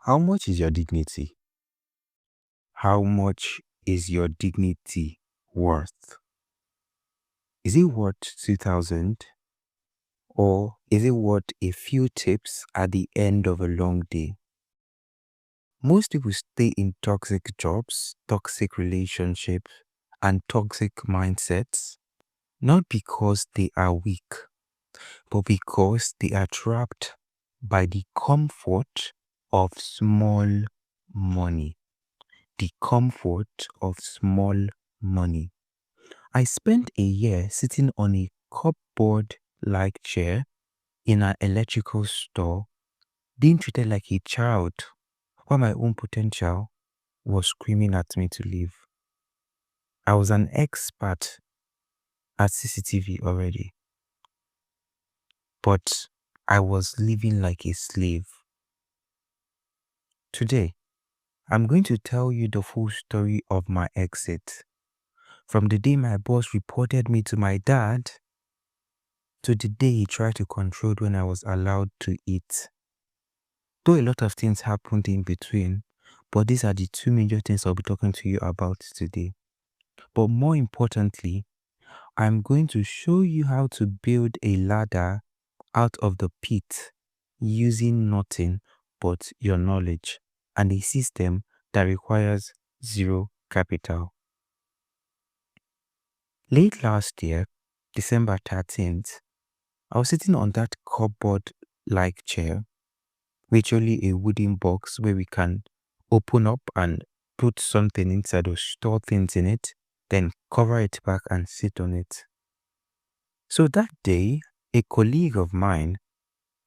How much is your dignity? How much is your dignity worth? Is it worth 2,000? Or is it worth a few tips at the end of a long day? Most people stay in toxic jobs, toxic relationships, and toxic mindsets, not because they are weak, but because they are trapped by the comfort of small money. The comfort of small money. I spent a year sitting on a cupboard-like chair in an electrical store, being treated like a child, while my own potential was screaming at me to leave. I was an expert at CCTV already, but I was living like a slave. Today, I'm going to tell you the full story of my exit. From the day my boss reported me to my dad, to the day he tried to control when I was allowed to eat. Though a lot of things happened in between, but these are the two major things I'll be talking to you about today. But more importantly, I'm going to show you how to build a ladder out of the pit using nothing but your knowledge and a system that requires zero capital. Late last year, December 13th, I was sitting on that cupboard-like chair, literally a wooden box where we can open up and put something inside or store things in it, then cover it back and sit on it. So that day, a colleague of mine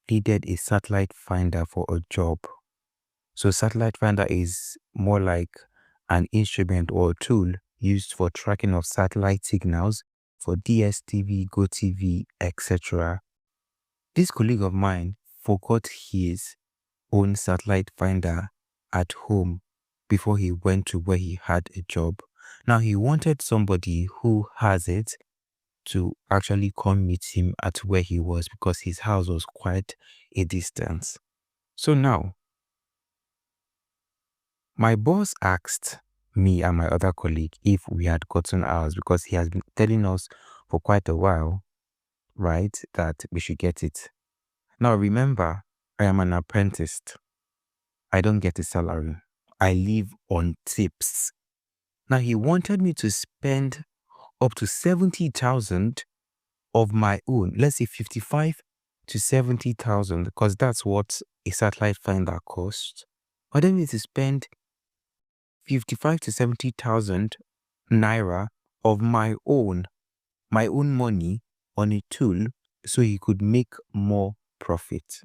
needed a satellite finder for a job. So satellite finder is more like an instrument or a tool used for tracking of satellite signals for DSTV, GoTV, etc. This colleague of mine forgot his own satellite finder at home before he went to where he had a job. Now he wanted somebody who has it to actually come meet him at where he was because his house was quite a distance. So now, my boss asked me and my other colleague if we had gotten ours because he has been telling us for quite a while, right, that we should get it. Now remember, I am an apprentice. I don't get a salary. I live on tips. Now he wanted me to spend up to 70,000 of my own, let's say 55 to 70,000, because that's what a satellite finder costs. I wanted me to spend 55 to 70,000 naira of my own money on a tool so he could make more profit.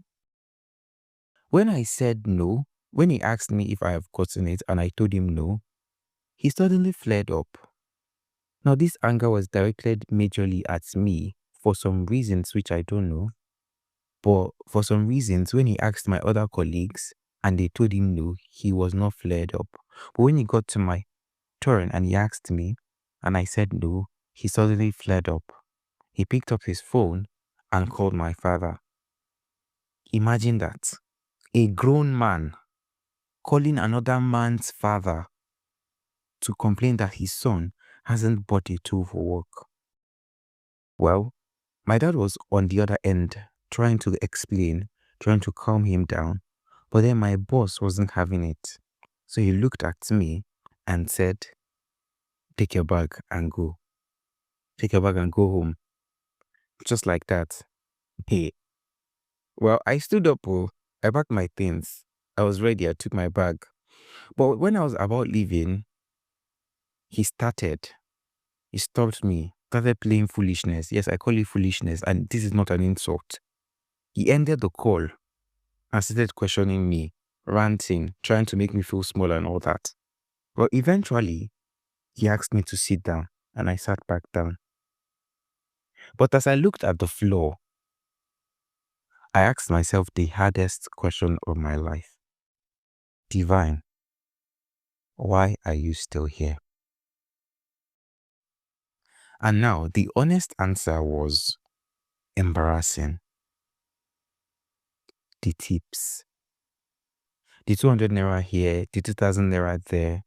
When I said no, when he asked me if I have gotten it and I told him no, he suddenly flared up. Now this anger was directed majorly at me for some reasons which I don't know. But for some reasons, when he asked my other colleagues and they told him no, he was not flared up. But when he got to my turn and he asked me and I said no, he suddenly flared up. He picked up his phone and called my father. Imagine that. A grown man calling another man's father to complain that his son hasn't bought a tool for work. Well, my dad was on the other end trying to explain, trying to calm him down, but then my boss wasn't having it. So he looked at me and said, "Take your bag and go. Take your bag and go home." Just like that. Hey. Well, I stood up, I packed my things. I was ready, I took my bag. But when I was about leaving, he stopped me, started playing foolishness. Yes, I call it foolishness, and this is not an insult. He ended the call and started questioning me, ranting, trying to make me feel small and all that. But eventually, he asked me to sit down, and I sat back down. But as I looked at the floor, I asked myself the hardest question of my life. Divine, why are you still here? And now, the honest answer was embarrassing. The tips. The 200 naira here, the 2000 naira there.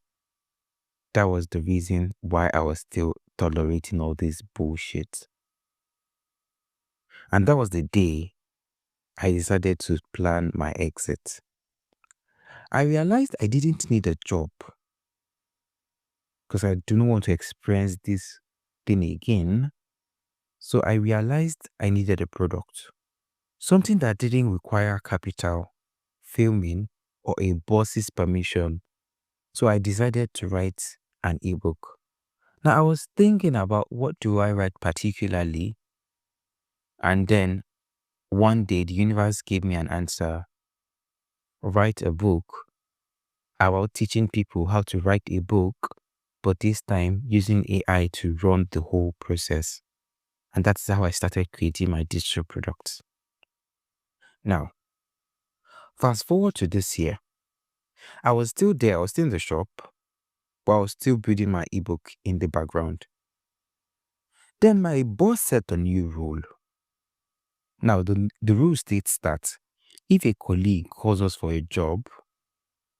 That was the reason why I was still tolerating all this bullshit. And that was the day I decided to plan my exit. I realized I didn't need a job because I do not want to experience this thing again. So I realized I needed a product, something that didn't require capital, filming, or a boss's permission. So I decided to write an ebook. Now I was thinking about what do I write particularly, and then one day the universe gave me an answer. Write a book about teaching people how to write a book, but this time using AI to run the whole process. And that's how I started creating my digital products. Now, fast forward to this year. I was still there, I was still in the shop, but I was still building my ebook in the background. Then my boss set a new rule. Now, the rule states that if a colleague calls us for a job,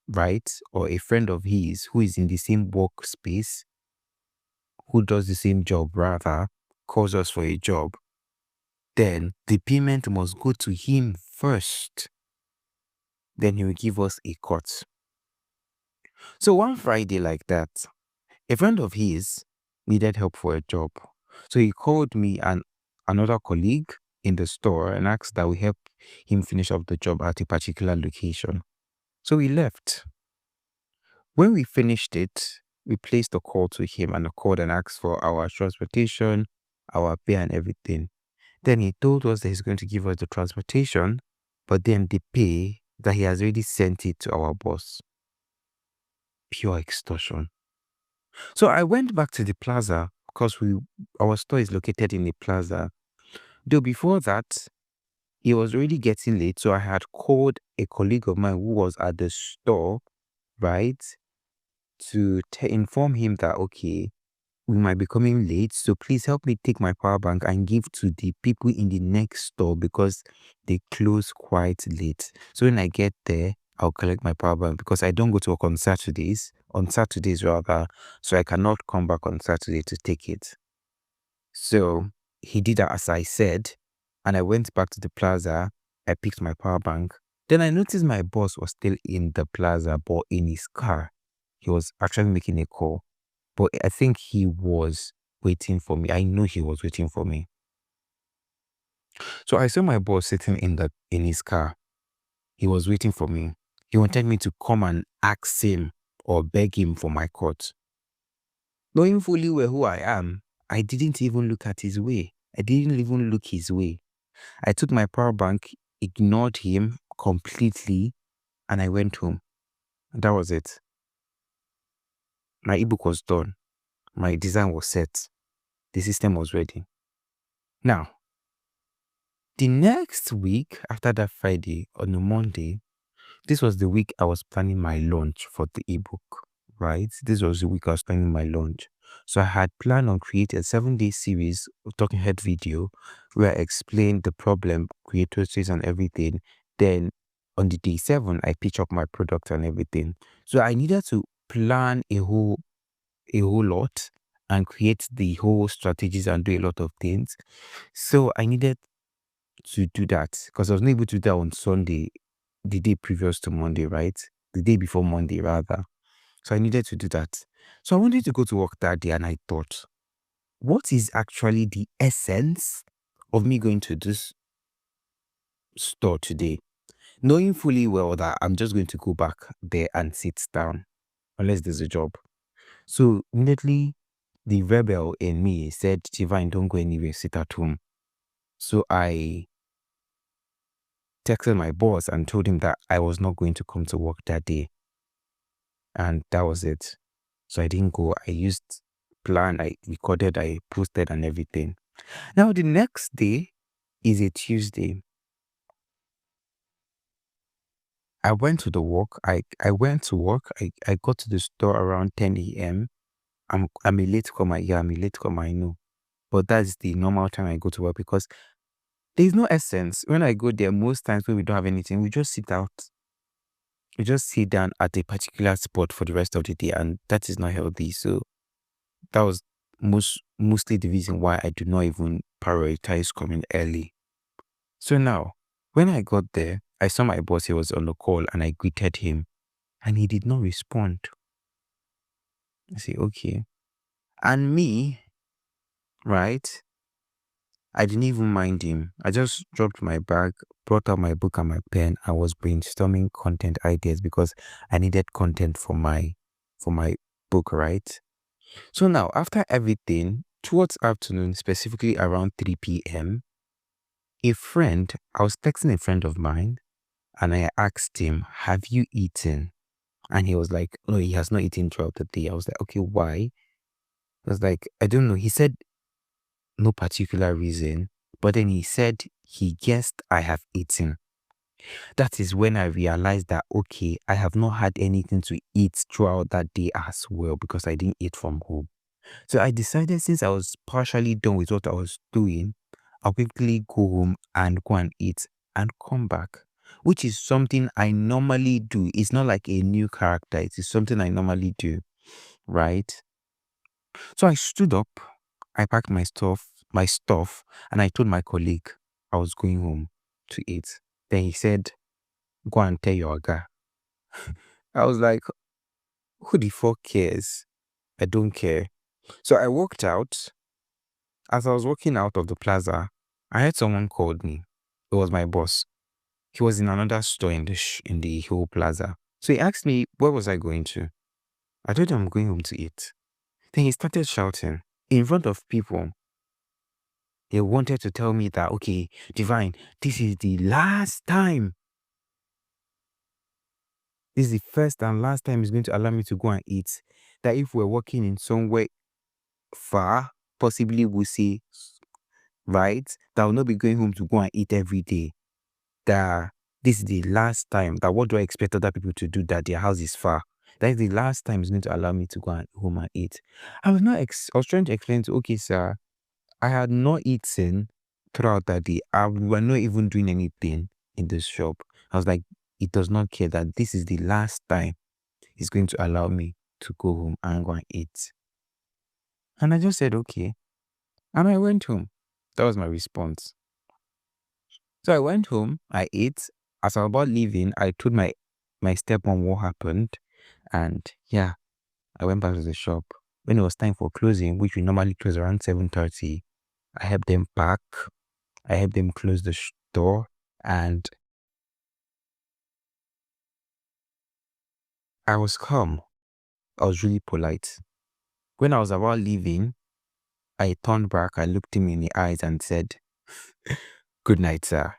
right, or a friend of his who is in the same workspace, who does the same job rather, calls us for a job, then the payment must go to him first. Then he will give us a cut. So one Friday like that, a friend of his needed help for a job. So he called me and another colleague in the store and asked that we help him finish up the job at a particular location. So we left. When we finished it, we placed a call to him and called and asked for our transportation, our pay and everything. Then he told us that he's going to give us the transportation, but then the pay that he has already sent it to our boss. Pure extortion. So I went back to the plaza because our store is located in the plaza. Though before that, it was already getting late, so I had called a colleague of mine who was at the store, right, to inform him that, okay, we might be coming late, so please help me take my power bank and give to the people in the next store because they close quite late. So when I get there, I'll collect my power bank because I don't go to work on Saturdays rather, so I cannot come back on Saturday to take it. So he did that as I said, and I went back to the plaza. I picked my power bank. Then I noticed my boss was still in the plaza, but in his car. He was actually making a call. But I think he was waiting for me. I know he was waiting for me. So I saw my boss sitting in his car. He was waiting for me. He wanted me to come and ask him or beg him for my cut. Knowing fully well who I am, I didn't even look at his way. I didn't even look his way. I took my power bank, ignored him completely, and I went home. And that was it. My ebook was done. My design was set. The system was ready. Now, the next week after that Friday, on a Monday, this was the week I was planning my launch for the ebook, right? This was the week I was planning my launch. So I had planned on creating a 7-day series of talking head video where I explained the problem, creators and everything. Then on the day 7, I pitch up my product and everything. So I needed to plan a whole lot and create the whole strategies and do a lot of things. So I needed to do that because I was not able to do that on Sunday, the day previous to Monday, right? The day before Monday, rather. So I needed to do that. So I wanted to go to work that day and I thought, what is actually the essence of me going to this store today? Knowing fully well that I'm just going to go back there and sit down unless there's a job. So immediately the rebel in me said, Divine, don't go anywhere, sit at home. So I texted my boss and told him that I was not going to come to work that day. And that was it. So I didn't go. I used plan, I recorded, I posted and everything. Now the next day is a Tuesday. I went to the work. I went to work. I got to the store around 10 a.m. I'm a late comer. Yeah, I'm a late comer, I know. But that's the normal time I go to work because there's no essence. When I go there, most times when we don't have anything, we just sit out. we just sit down at a particular spot for the rest of the day, and that is not healthy. So that was mostly the reason why I do not even prioritize coming early. So now, when I got there, I saw my boss. He was on the call, and I greeted him, and he did not respond. I say, okay. And me, right? I didn't even mind him. I just dropped my bag, brought out my book and my pen, and was brainstorming content ideas because I needed content for my book, right? So now, after everything, towards afternoon, specifically around 3 p.m., I was texting a friend of mine, and I asked him, "Have you eaten?" And he was like, "No, he has not eaten throughout the day." I was like, "Okay, why?" I was like, "I don't know." He said no particular reason, but then he said he guessed I have eaten. That is when I realized that, okay, I have not had anything to eat throughout that day as well because I didn't eat from home. So I decided, since I was partially done with what I was doing, I'll quickly go home and go and eat and come back, which is something I normally do. It's not like a new character. It is something I normally do, right? So I stood up, I packed my stuff, and I told my colleague I was going home to eat. Then he said, "Go and tell your guy." I was like, who the fuck cares? I don't care. So I walked out. As I was walking out of the plaza, I heard someone called me. It was my boss. He was in another store in the whole plaza. So he asked me, where was I going to? I told him I'm going home to eat. Then he started shouting in front of people. He wanted to tell me that, okay, Divine, this is the last time. This is the first and last time he's going to allow me to go and eat. That if we're working in somewhere far, possibly we'll see, right, that will not be going home to go and eat every day. That this is the last time. That what do I expect other people to do, that their house is far? That is the last time he's going to allow me to go home and eat. I was not. I was trying to explain to, okay, sir, I had not eaten throughout that day. We were not even doing anything in this shop. I was like, it does not care that this is the last time he's going to allow me to go home and go and eat. And I just said, okay. And I went home. That was my response. So I went home, I ate. As I was about leaving, I told my stepmom what happened. And yeah, I went back to the shop. When it was time for closing, which we normally close around 7:30, I helped them pack. I helped them close the store, and I was calm. I was really polite. When I was about leaving, I turned back, I looked him in the eyes and said, "Good night, sir."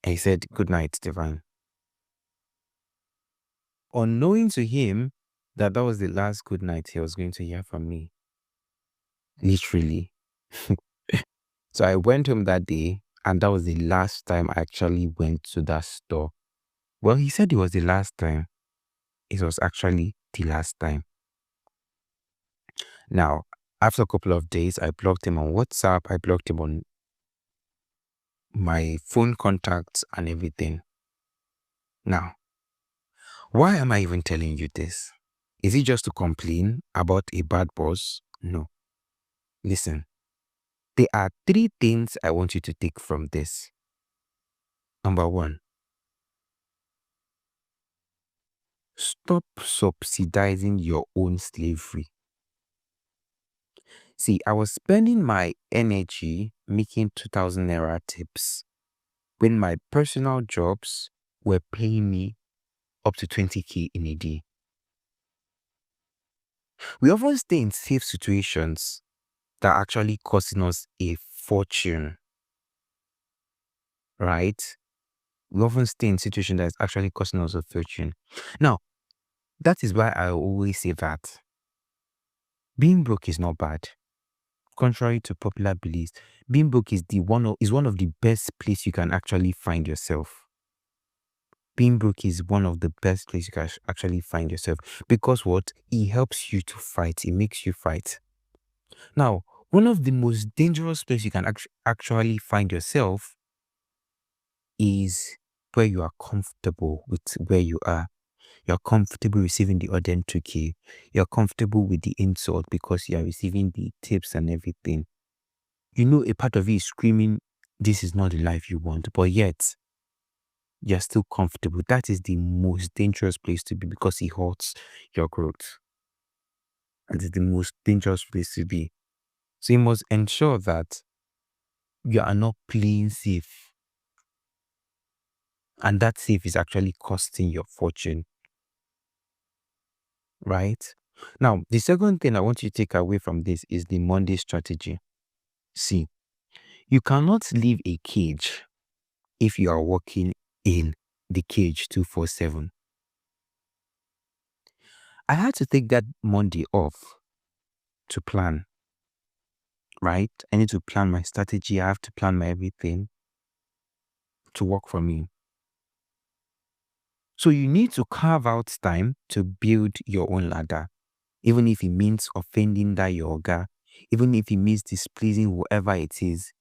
And he said, "Good night, Stefan." Unknowing to him that was the last good night he was going to hear from me. Literally. So I went home that day, and that was the last time I actually went to that store. Well, he said it was the last time. It was actually the last time. Now, after a couple of days, I blocked him on WhatsApp. I blocked him on my phone contacts and everything. Now, why am I even telling you this? Is it just to complain about a bad boss? No. Listen, there are 3 things I want you to take from this. Number 1, stop subsidizing your own slavery. See, I was spending my energy making 2,000 naira tips when my personal jobs were paying me up to 20k in a day. We often stay in safe situations that are actually costing us a fortune, right? We often stay in situations that is actually costing us a fortune. Now, that is why I always say that being broke is not bad. Contrary to popular beliefs, being broke is one of the best place you can actually find yourself. Being broke is one of the best places you can actually find yourself, because what? It helps you to fight. It makes you fight. Now, one of the most dangerous places you can actually find yourself is where you are comfortable with where you are. You're comfortable receiving the order 2K. You're comfortable with the insult because you are receiving the tips and everything. You know, a part of you is screaming, this is not the life you want, but yet you're still comfortable. That is the most dangerous place to be because it hurts your growth. And it's the most dangerous place to be. So you must ensure that you are not playing safe. And that safe is actually costing your fortune. Right? Now, the second thing I want you to take away from this is the Monday strategy. See, you cannot leave a cage if you are working in the cage 247. I had to take that Monday off to plan, right? I need to plan my strategy. I have to plan my everything to work for me. So you need to carve out time to build your own ladder, even if it means offending that your guy, even if it means displeasing whoever it is.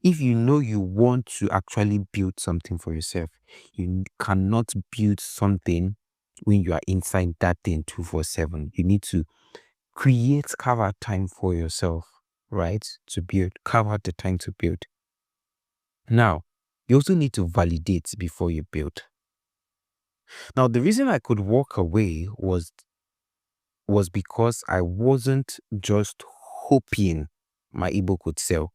If you know you want to actually build something for yourself, you cannot build something when you are inside that thing 247. You need to carve out time for yourself, right? To build, carve out the time to build. Now, you also need to validate before you build. Now, the reason I could walk away was because I wasn't just hoping my ebook would sell.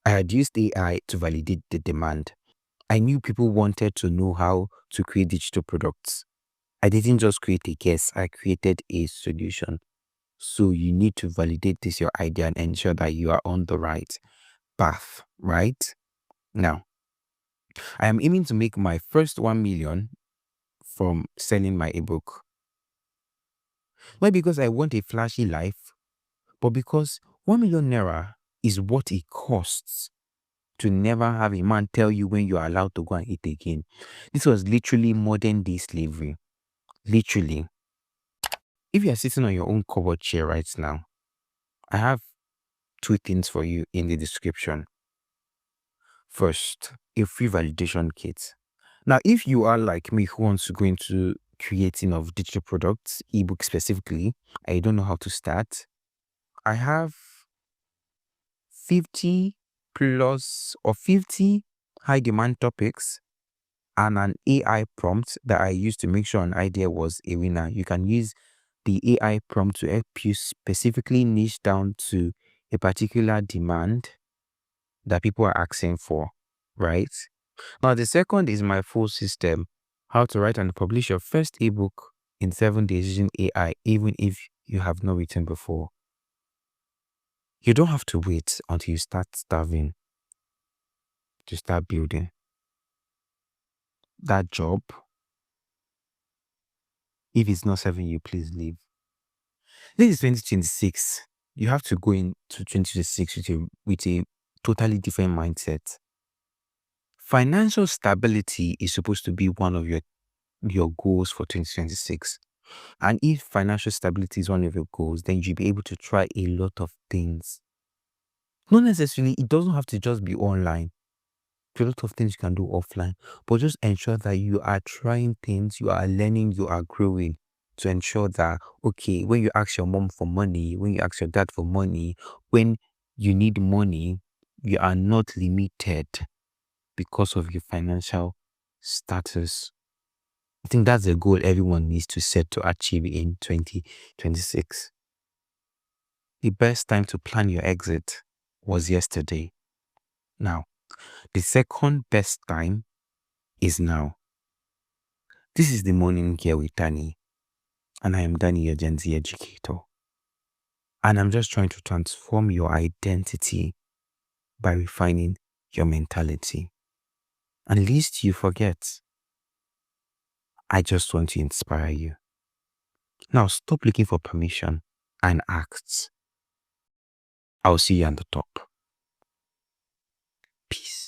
I had used AI to validate the demand. I knew people wanted to know how to create digital products. I didn't just create a guess, I created a solution. So you need to validate this your idea and ensure that you are on the right path, right? Now, I am aiming to make my first 1 million from selling my ebook. Not because I want a flashy life, but because 1 million naira is what it costs to never have a man tell you when you are allowed to go and eat again. This was literally modern day slavery. Literally. If you are sitting on your own cupboard chair right now, I have 2 things for you in the description. First, a free validation kit. Now, if you are like me who wants to go into creating of digital products, ebook specifically, I don't know how to start, I have 50 plus or 50 high demand topics and an AI prompt that I used to make sure an idea was a winner. You can use the AI prompt to help you specifically niche down to a particular demand that people are asking for, right? Now, the second is my full system, how to write and publish your first ebook in 7 days using AI, even if you have not written before. You don't have to wait until you start starving to start building. That job, if it's not serving you, please leave. This is 2026. You have to go into 2026 with a totally different mindset. Financial stability is supposed to be one of your goals for 2026. And if financial stability is one of your goals, then you'll be able to try a lot of things. Not necessarily, it doesn't have to just be online. There are a lot of things you can do offline, but just ensure that you are trying things, you are learning, you are growing to ensure that, okay, when you ask your mom for money, when you ask your dad for money, when you need money, you are not limited because of your financial status. I think that's a goal everyone needs to set to achieve in 2026. The best time to plan your exit was yesterday. Now, the second best time is now. This is the Morning Care with Danny, and I am Danny, your Gen Z educator. And I'm just trying to transform your identity by refining your mentality. And least you forget, I just want to inspire you. Now stop looking for permission and act. I'll see you on the top. Peace.